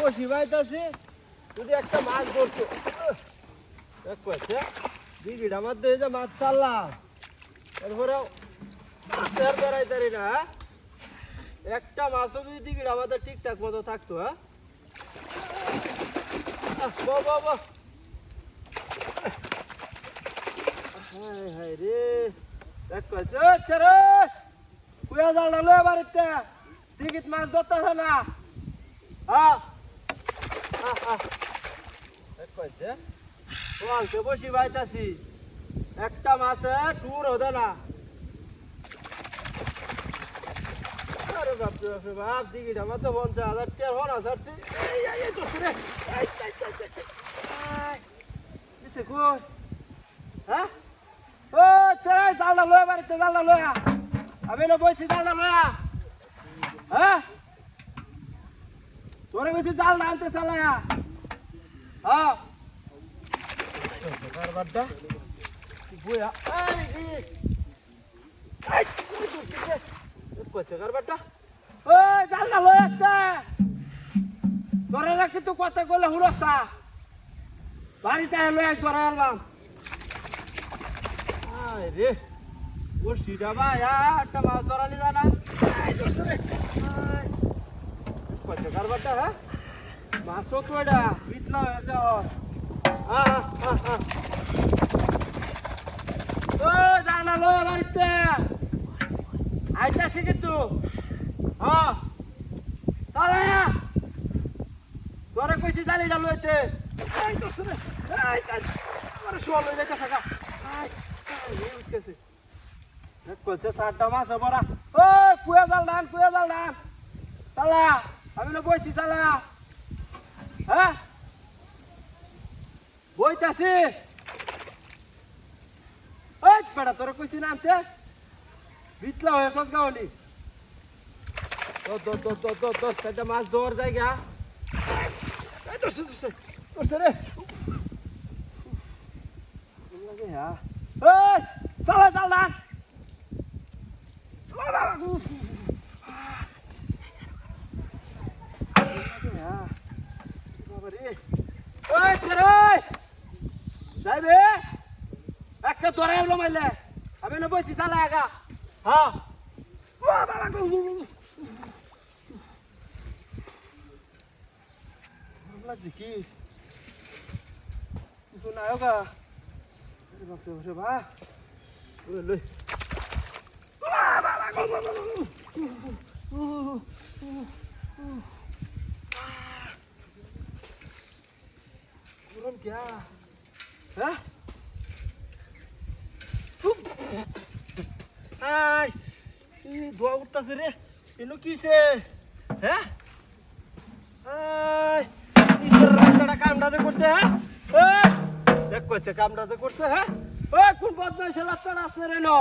বসি বাইতাছি যদি একটা মাছ ধরতো এক কয়েছে দিঘিটা আমার দিয়ে যে মাছ ছাড়লাম এরপরেও মাছের বেড়াইতারি না একটা মাছও যদি দিঘিটা আমাদের ঠিকঠাক মতো থাকতো হ্যাঁ বাবা হায় হায় রে এক কয়েছে ছেড়ে কুয়া জাল লো বাড়িতে দিঘিত মাছ ধরতেছে না হ্যাঁ এক কয়েছে ওয়ালকে বসি বাইতাছি একটা মাছে টুর হতো না আরে বাপরে বাপরে বাপ দিঘিটা আমার তো 50,000 টাকা হনা ছাড়ছি কই হ্যাঁ ও চড়াই জালটা লয়া বাড়িতে জালটা লয়া আমি না বইছি জালটা লয়া হ্যাঁ তোরে বেশি জালটা আনতে চালায়া হ্যাঁ কারবারটা বইয়া কইছে কারবারটা ওই জালটা লয়ে আসছে তোরে রাখি তো কথা কইলে হুরস্তা বাড়িতে লয়ে আস তোরে আলবাম আয় রে ও সিডা ভাই একটা মাছ ধরানি জানা কইছে কারবারটা হ্যাঁ মাছও তো এটা বিতলা হয়েছে ও জানা লো বাড়িতে আইতাছি কিন্তু হ্যাঁ তাহলে তোরে কইছি জালিটা লইতে এই তো শুনে এই আমার শোয়া লই যাইতা থাকা এই উঠকেছে এক কইছে 7টা মাছ বড়া ও কুয়া জাল দান তালা আমি না বইছি চালা হ্যাঁ বইতাছি এই বেটা তোরে কইছি না আনতে বিতলা হয়ে সস গাওনি তো সেটা মাছ ধর জায়গা এই তো রে লাগে হ্যাঁ এই চালা চাল না একটা তোরা এলো মাইলে আমি না বসি চালা একা হ্যাঁ লাগছে কি কিছু নাই গা বাপরে বাপরে বা লই গরম क्या হ্যাঁ আই দোয়া উঠতাছে রে এনো কিছে হ্যাঁ আই ইতর রাস্তাটা কামড়াতে করছে হ্যাঁ দেখ কইছে কামড়াতে করছে হ্যাঁ ওই কোন বদমাইশ রাস্তাটা আছে রে নো